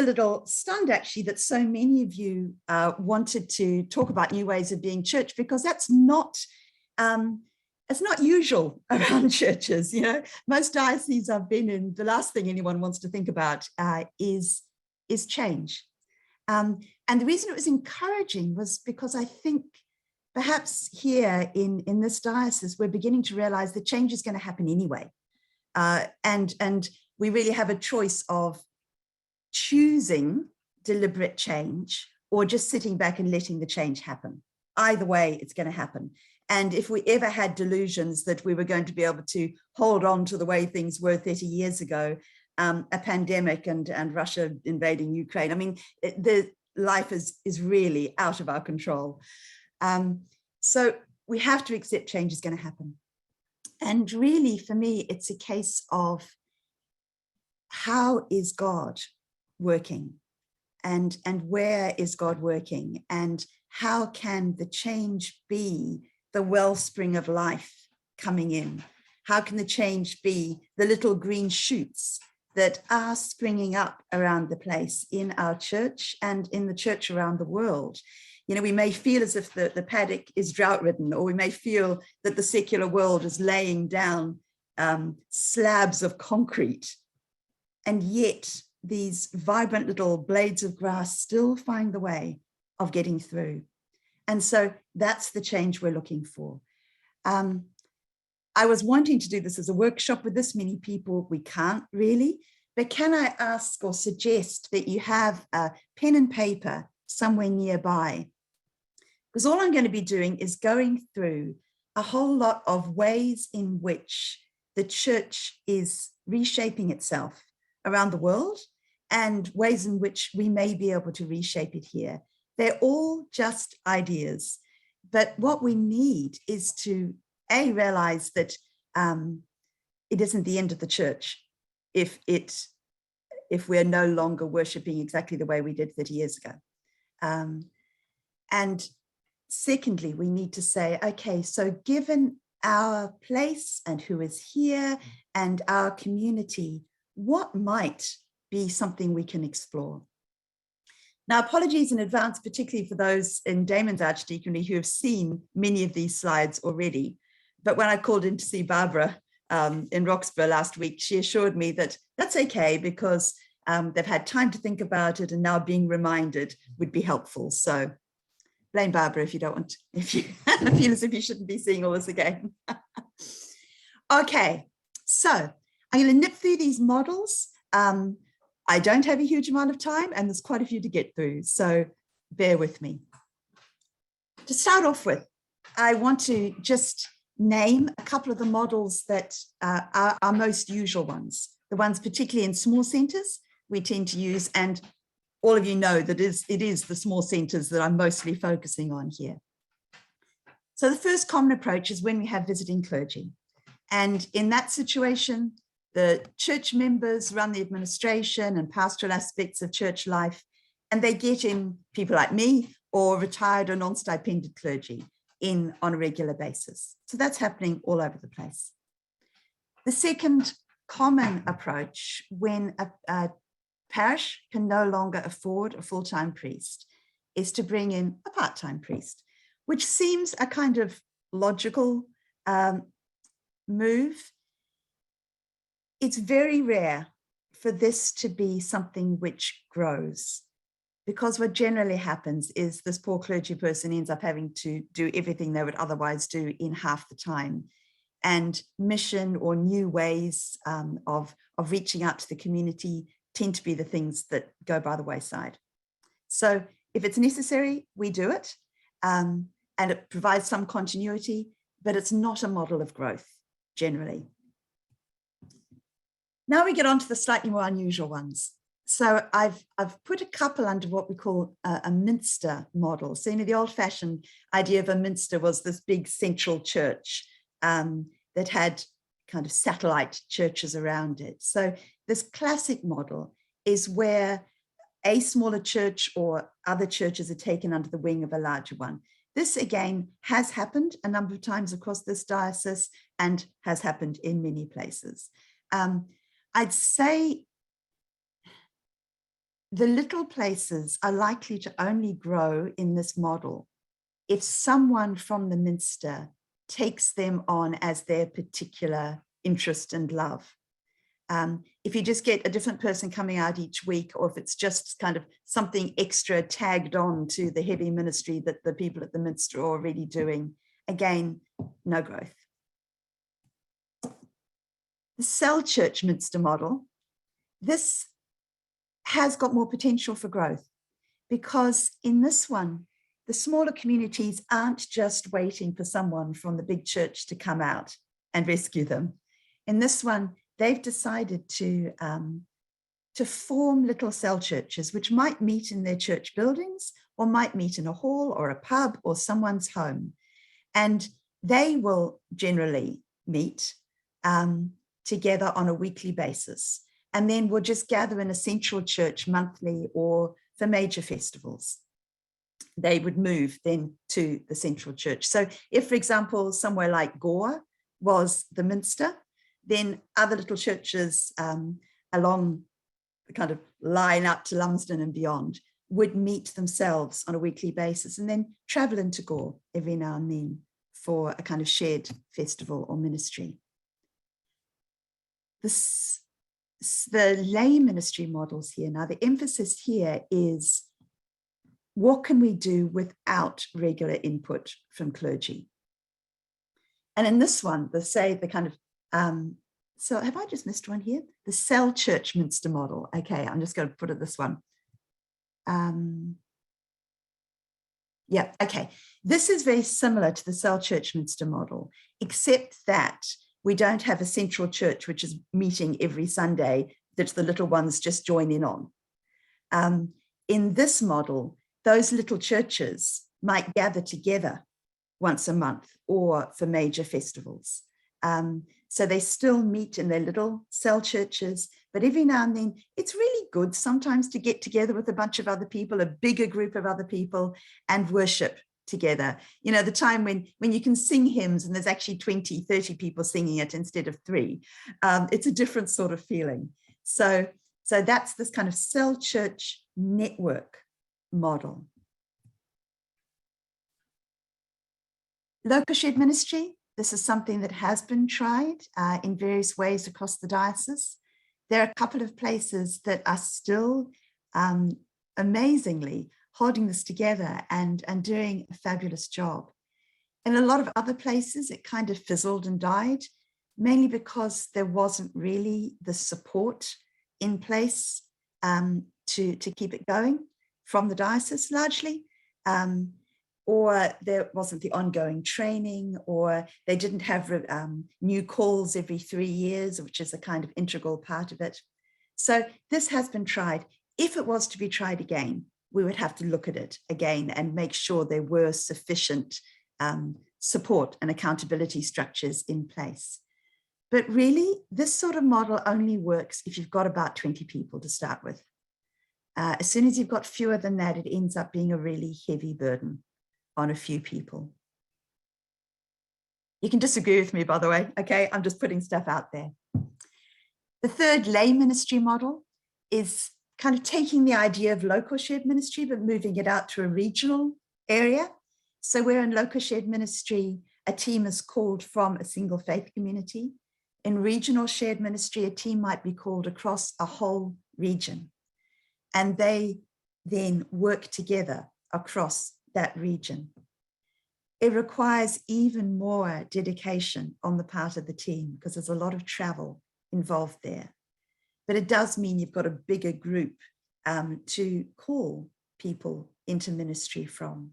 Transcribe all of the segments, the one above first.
little stunned actually that so many of you wanted to talk about new ways of being church, because that's not, it's not usual around churches. You know, most dioceses I've been in, the last thing anyone wants to think about is change. And the reason it was encouraging was because I think perhaps here in this diocese, we're beginning to realize that change is going to happen anyway. And we really have a choice of choosing deliberate change or just sitting back and letting the change happen. Either way, it's going to happen. And if we ever had delusions that we were going to be able to hold on to the way things were 30 years ago, a pandemic and Russia invading Ukraine, I mean, the life is really out of our control. So we have to accept change is going to happen. And really, for me, it's a case of how is God working, and where is God working, and how can the change be the wellspring of life coming in? How can the change be the little green shoots that are springing up around the place in our church and in the church around the world? You know, we may feel as if the paddock is drought-ridden, or we may feel that the secular world is laying down slabs of concrete, and yet these vibrant little blades of grass still find the way of getting through. And so that's the change we're looking for. I was wanting to do this as a workshop with this many people. We can't really, but can I ask or suggest that you have a pen and paper somewhere nearby? Because all I'm going to be doing is going through a whole lot of ways in which the church is reshaping itself around the world, and ways in which we may be able to reshape it here. They're all just ideas, but what we need is to realize that it isn't the end of the church if we're no longer worshiping exactly the way we did 30 years ago. And secondly, we need to say, okay, so given our place and who is here and our community, what might be something we can explore? Now, apologies in advance, particularly for those in Damon's Archdeaconry who have seen many of these slides already. But when I called in to see Barbara in Roxburgh last week, she assured me that that's okay, because they've had time to think about it, and now being reminded would be helpful. So blame Barbara if you don't want, if you feel as if you shouldn't be seeing all this again. Okay, so I'm going to nip through these models. I don't have a huge amount of time, and there's quite a few to get through, so bear with me. To start off with, I want to just name a couple of the models that are our most usual ones, the ones particularly in small centres we tend to use, and all of you know that it is the small centres that I'm mostly focusing on here. So the first common approach is when we have visiting clergy, and in that situation, the church members run the administration and pastoral aspects of church life, and they get in people like me or retired or non-stipended clergy in on a regular basis. So that's happening all over the place. The second common approach, when a parish can no longer afford a full-time priest, is to bring in a part-time priest, which seems a kind of logical move. It's very rare for this to be something which grows, because what generally happens is this poor clergy person ends up having to do everything they would otherwise do in half the time. And mission or new ways of reaching out to the community tend to be the things that go by the wayside. So if it's necessary, we do it, and it provides some continuity, but it's not a model of growth generally. Now we get on to the slightly more unusual ones. So I've put a couple under what we call a Minster model. So, you know, the old-fashioned idea of a Minster was this big central church that had kind of satellite churches around it. So this classic model is where a smaller church or other churches are taken under the wing of a larger one. This, again, has happened a number of times across this diocese and has happened in many places. I'd say the little places are likely to only grow in this model if someone from the Minster takes them on as their particular interest and love. If you just get a different person coming out each week, or if it's just kind of something extra tagged on to the heavy ministry that the people at the Minster are already doing, again, no growth. The cell church Minster model, this has got more potential for growth, because in this one, the smaller communities aren't just waiting for someone from the big church to come out and rescue them. In this one, they've decided to form little cell churches, which might meet in their church buildings, or might meet in a hall or a pub or someone's home. And they will generally meet together on a weekly basis. And then we'll just gather in a central church monthly, or for major festivals, they would move then to the central church. So if, for example, somewhere like Gore was the Minster, then other little churches along the kind of line up to Lumsden and beyond would meet themselves on a weekly basis and then travel into Gore every now and then for a kind of shared festival or ministry. The lay ministry models here. Now, the emphasis here is, what can we do without regular input from clergy? And in this one, the kind of, so have I just missed one here? The cell church Minster model. Okay, I'm just going to put it this one. Yeah, okay. This is very similar to the cell church Minster model, except that we don't have a central church which is meeting every Sunday that the little ones just join in on. In this model, those little churches might gather together once a month or for major festivals. So they still meet in their little cell churches, but every now and then it's really good sometimes to get together with a bunch of other people, a bigger group of other people, and worship together. You know, the time when you can sing hymns and there's actually 20, 30 people singing it instead of 3. It's a different sort of feeling. So that's this kind of cell church network model. Local shared ministry. This is something that has been tried in various ways across the diocese. There are a couple of places that are still amazingly holding this together and doing a fabulous job. In a lot of other places, it kind of fizzled and died, mainly because there wasn't really the support in place to keep it going from the diocese largely. Or there wasn't the ongoing training, or they didn't have new calls every 3 years, which is a kind of integral part of it. So this has been tried. If it was to be tried again, we would have to look at it again and make sure there were sufficient support and accountability structures in place. But really, this sort of model only works if you've got about 20 people to start with. As soon as you've got fewer than that, it ends up being a really heavy burden on a few people. You can disagree with me, by the way, okay? I'm just putting stuff out there. The third lay ministry model is kind of taking the idea of local shared ministry, but moving it out to a regional area. So where in local shared ministry, a team is called from a single faith community. In regional shared ministry, a team might be called across a whole region. And they then work together across that region. It requires even more dedication on the part of the team because there's a lot of travel involved there. But it does mean you've got a bigger group to call people into ministry from.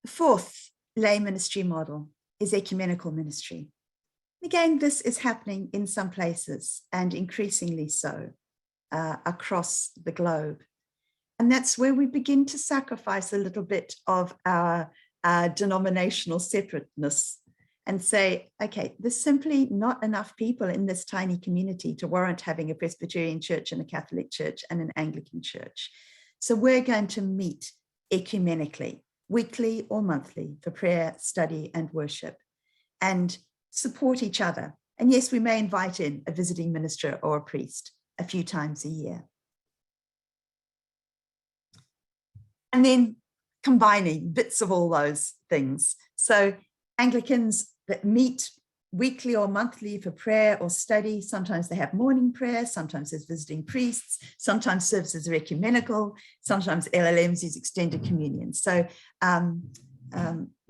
The fourth lay ministry model is ecumenical ministry. Again, this is happening in some places and increasingly so across the globe. And that's where we begin to sacrifice a little bit of our denominational separateness and say, okay, there's simply not enough people in this tiny community to warrant having a Presbyterian church and a Catholic church and an Anglican church. So we're going to meet ecumenically, weekly or monthly, for prayer, study, and worship, and support each other And yes, we may invite in a visiting minister or a priest a few times a year. And then combining bits of all those things. So Anglicans that meet weekly or monthly for prayer or study, sometimes they have morning prayer, sometimes there's visiting priests, sometimes services are ecumenical, sometimes LLMs use extended communion. So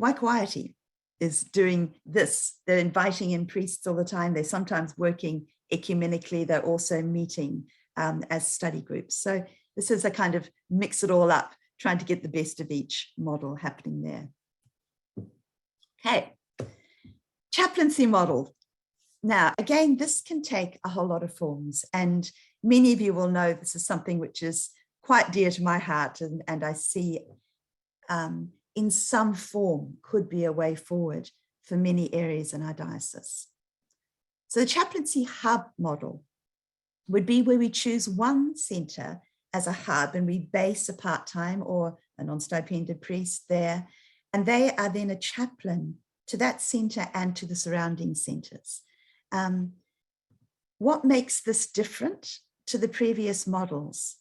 Waikouaiti is doing this. They're inviting in priests all the time. They're sometimes working ecumenically. They're also meeting as study groups. So this is a kind of mix it all up, trying to get the best of each model happening there. Okay, chaplaincy model. Now, again, this can take a whole lot of forms, and many of you will know this is something which is quite dear to my heart, and I see in some form could be a way forward for many areas in our diocese. So the chaplaincy hub model would be where we choose one centre as a hub and we base a part-time or a non-stipendiated priest there, and they are then a chaplain to that centre and to the surrounding centres. What makes this different to the previous models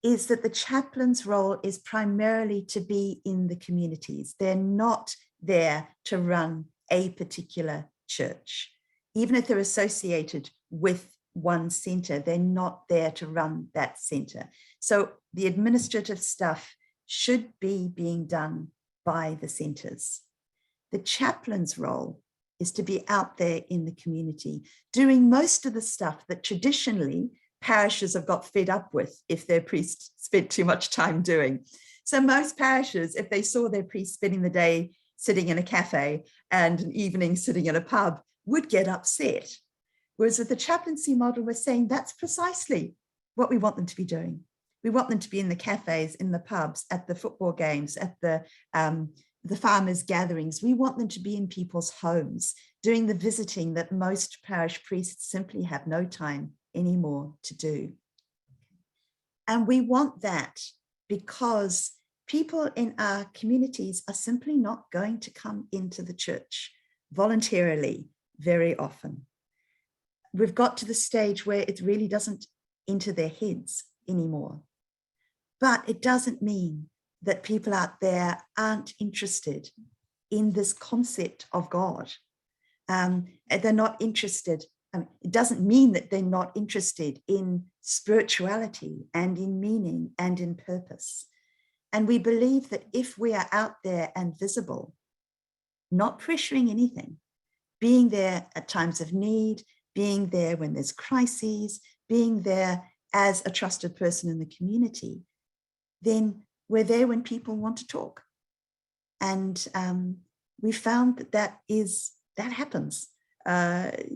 is that the chaplain's role is primarily to be in the communities. They're not there to run a particular church. Even if they're associated with one centre, they're not there to run that centre. So the administrative stuff should be being done by the centres. The chaplain's role is to be out there in the community, doing most of the stuff that traditionally parishes have got fed up with if their priest spent too much time doing. So most parishes, if they saw their priest spending the day sitting in a cafe and an evening sitting in a pub, would get upset. Whereas with the chaplaincy model, we're saying that's precisely what we want them to be doing. We want them to be in the cafes, in the pubs, at the football games, at the farmers' gatherings. We want them to be in people's homes, doing the visiting that most parish priests simply have no time anymore to do. And we want that because people in our communities are simply not going to come into the church voluntarily very often. We've got to the stage where it really doesn't enter their heads anymore. But it doesn't mean that people out there aren't interested in this concept of God. They're not interested. It doesn't mean that they're not interested in spirituality and in meaning and in purpose. And we believe that if we are out there and visible, not pressuring anything, being there at times of need, being there when there's crises, being there as a trusted person in the community, then we're there when people want to talk. And we found that happens.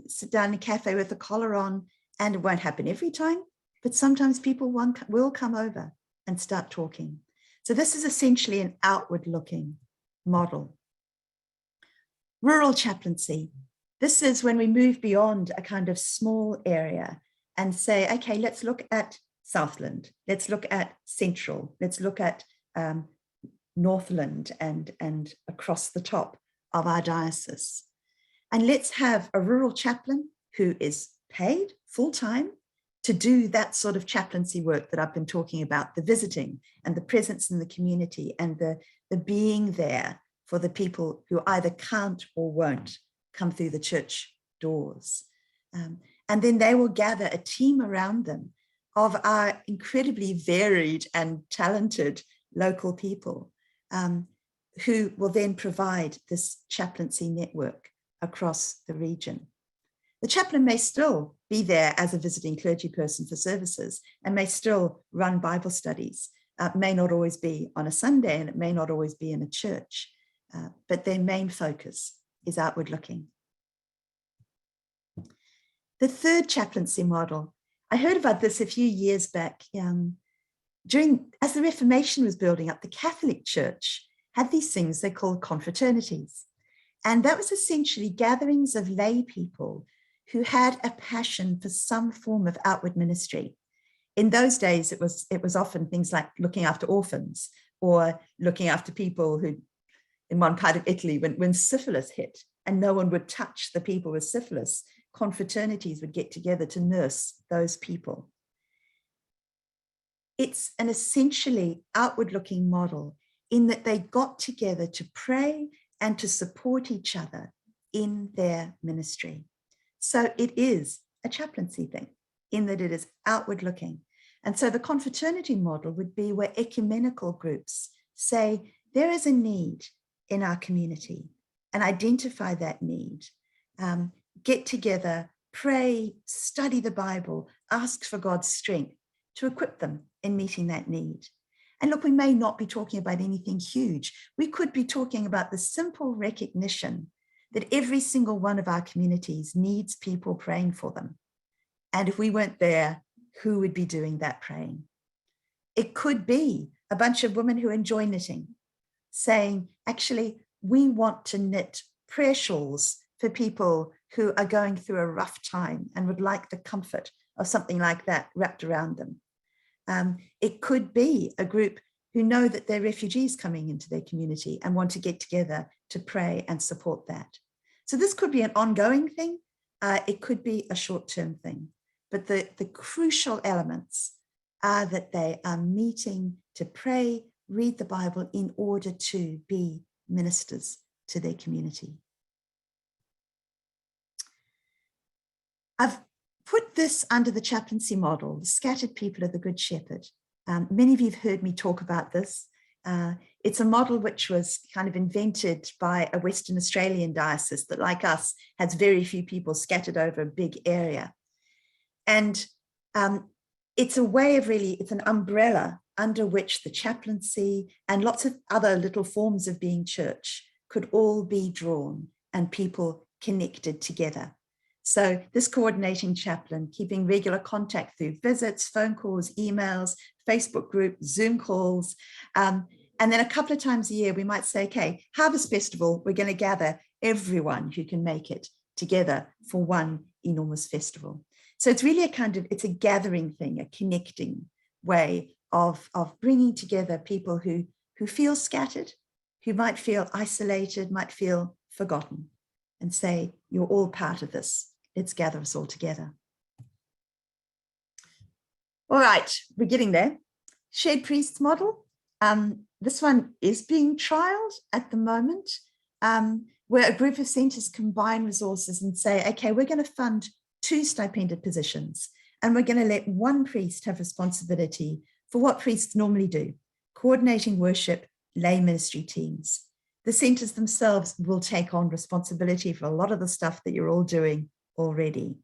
Sit down in a cafe with a collar on, and it won't happen every time, but sometimes people will come over and start talking. So this is essentially an outward looking model. Rural chaplaincy. This is when we move beyond a kind of small area and say, okay, let's look at Southland, let's look at Central, let's look at Northland and across the top of our diocese. And let's have a rural chaplain who is paid full-time to do that sort of chaplaincy work that I've been talking about, the visiting and the presence in the community and the being there for the people who either can't or won't come through the church doors. And then they will gather a team around them of our incredibly varied and talented local people who will then provide this chaplaincy network across the region. The chaplain may still be there as a visiting clergy person for services and may still run Bible studies. It may not always be on a Sunday and it may not always be in a church, but their main focus is outward looking. The third chaplaincy model, I heard about this a few years back. As the Reformation was building up, the Catholic Church had these things they called confraternities. And that was essentially gatherings of lay people who had a passion for some form of outward ministry. In those days, it was often things like looking after orphans or looking after people who, in one part of Italy, when syphilis hit and no one would touch the people with syphilis, confraternities would get together to nurse those people. It's an essentially outward-looking model in that they got together to pray and to support each other in their ministry. So it is a chaplaincy thing in that it is outward-looking. And so the confraternity model would be where ecumenical groups say, there is a need in our community, and identify that need, get together, pray, study the Bible, ask for God's strength to equip them in meeting that need. And look, we may not be talking about anything huge. We could be talking about the simple recognition that every single one of our communities needs people praying for them. And if we weren't there, who would be doing that praying? It could be a bunch of women who enjoy knitting, saying, actually, we want to knit prayer shawls for people who are going through a rough time and would like the comfort of something like that wrapped around them. It could be a group who know that there are refugees coming into their community and want to get together to pray and support that. So this could be an ongoing thing. It could be a short-term thing. But the crucial elements are that they are meeting to pray, read the Bible in order to be ministers to their community. I've put this under the chaplaincy model, the scattered people of the Good Shepherd. Many of you have heard me talk about this. It's a model which was kind of invented by a Western Australian diocese that, like us, has very few people scattered over a big area. And it's a way of really, it's an umbrella under which the chaplaincy and lots of other little forms of being church could all be drawn and people connected together. So this coordinating chaplain, keeping regular contact through visits, phone calls, emails, Facebook group, Zoom calls. And then a couple of times a year, we might say, okay, Harvest Festival, we're going to gather everyone who can make it together for one enormous festival. So it's really it's a gathering thing, a connecting way of bringing together people who feel scattered, who might feel isolated, might feel forgotten, and say, you're all part of this. Let's gather us all together. All right, we're getting there. Shared priests model. This one is being trialed at the moment, where a group of centres combine resources and say, okay, we're going to fund 2 stipended positions, and we're going to let one priest have responsibility for what priests normally do, coordinating worship, lay ministry teams. The centres themselves will take on responsibility for a lot of the stuff that you're all doing already.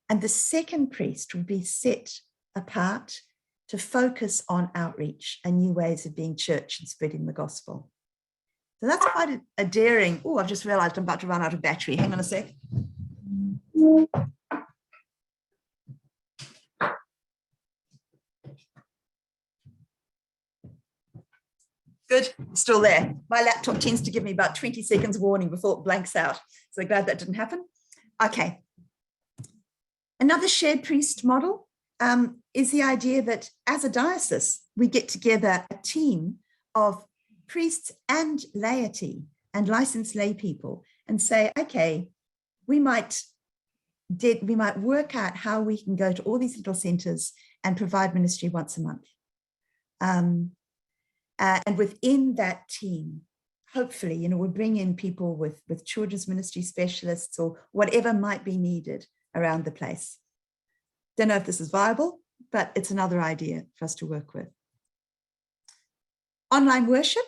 And the second priest will be set apart to focus on outreach and new ways of being church and spreading the gospel. So that's quite a daring. Oh, I've just realized I'm about to run out of battery. Hang on a sec. Good, still there. My laptop tends to give me about 20 seconds warning before it blanks out. So glad that didn't happen. Okay. Another shared priest model is the idea that as a diocese, we get together a team of priests and laity and licensed lay people and say, okay, we might work out how we can go to all these little centres and provide ministry once a month. And within that team, hopefully, we'll bring in people with children's ministry specialists or whatever might be needed around the place. Don't know if this is viable, but it's another idea for us to work with. Online worship.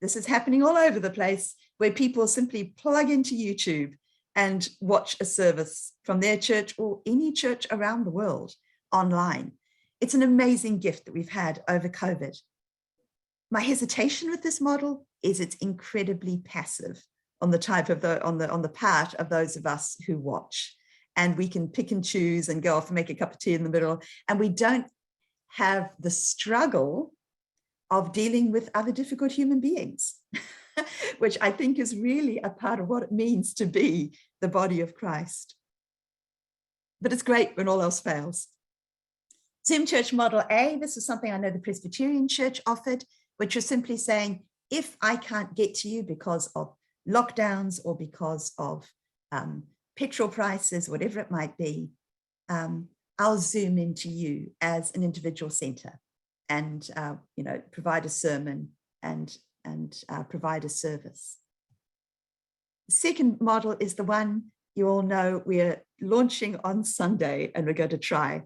This is happening all over the place, where people simply plug into YouTube and watch a service from their church or any church around the world online. It's an amazing gift that we've had over COVID. My hesitation with this model is it's incredibly passive on the type of on the part of those of us who watch, and we can pick and choose and go off and make a cup of tea in the middle, and we don't have the struggle of dealing with other difficult human beings, which I think is really a part of what it means to be the body of Christ. But it's great when all else fails. Zoom Church Model A, this is something I know the Presbyterian Church offered, which was simply saying, if I can't get to you because of lockdowns or because of petrol prices, whatever it might be, I'll zoom into you as an individual center and, provide a sermon and provide a service. The second model is the one you all know we're launching on Sunday and we're going to try.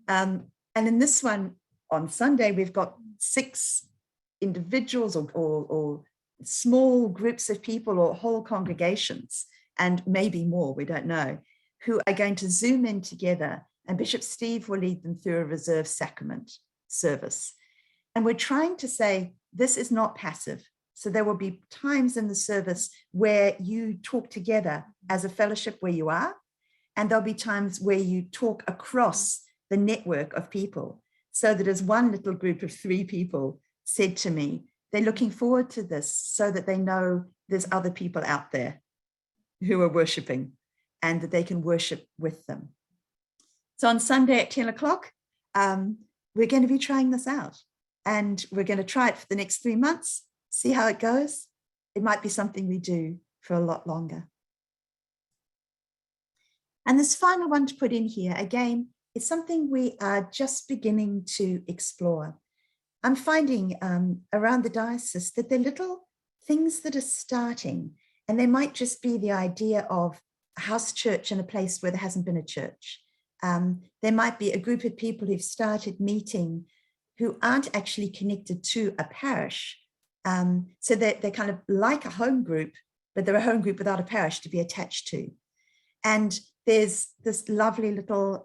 And in this one on Sunday, we've got 6 individuals or small groups of people or whole congregations, and maybe more, we don't know, who are going to zoom in together, and Bishop Steve will lead them through a reserved sacrament service. And we're trying to say, this is not passive. So there will be times in the service where you talk together as a fellowship where you are, and there'll be times where you talk across the network of people. So that as one little group of 3 people said to me, they're looking forward to this so that they know there's other people out there who are worshiping and that they can worship with them. So on Sunday at 10 o'clock, we're going to be trying this out, and we're going to try it for the next 3 months, see how it goes. It might be something we do for a lot longer. And this final one to put in here, again, is something we are just beginning to explore. I'm finding around the diocese that there are little things that are starting, and they might just be the idea of a house church in a place where there hasn't been a church. There might be a group of people who've started meeting who aren't actually connected to a parish. So they're kind of like a home group, but they're a home group without a parish to be attached to. And there's this lovely little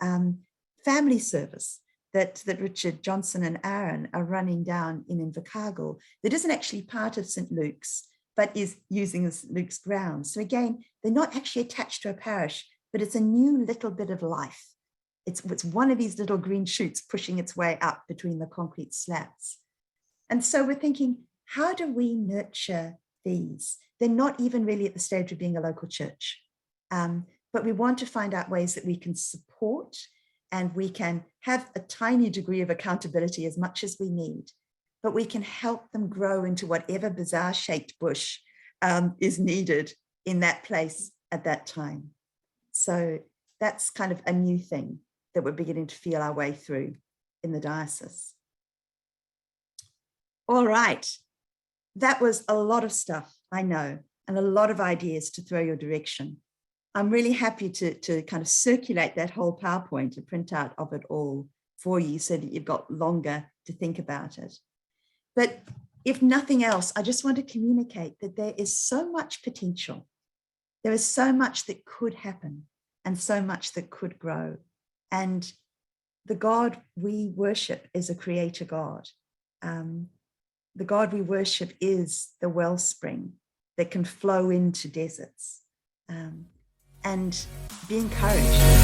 family service that Richard Johnson and Aaron are running down in Invercargill that isn't actually part of St. Luke's, but is using St. Luke's grounds. So again, they're not actually attached to a parish, but it's a new little bit of life. It's one of these little green shoots pushing its way up between the concrete slats. And so we're thinking, how do we nurture these? They're not even really at the stage of being a local church, but we want to find out ways that we can support and we can have a tiny degree of accountability as much as we need, but we can help them grow into whatever bizarre shaped bush is needed in that place at that time. So that's kind of a new thing that we're beginning to feel our way through in the diocese. All right, that was a lot of stuff, I know, and a lot of ideas to throw your direction. I'm really happy to kind of circulate that whole PowerPoint, a printout of it all for you so that you've got longer to think about it. But if nothing else, I just want to communicate that there is so much potential. There is so much that could happen and so much that could grow. And the God we worship is a creator God. The God we worship is the wellspring that can flow into deserts. And be encouraged.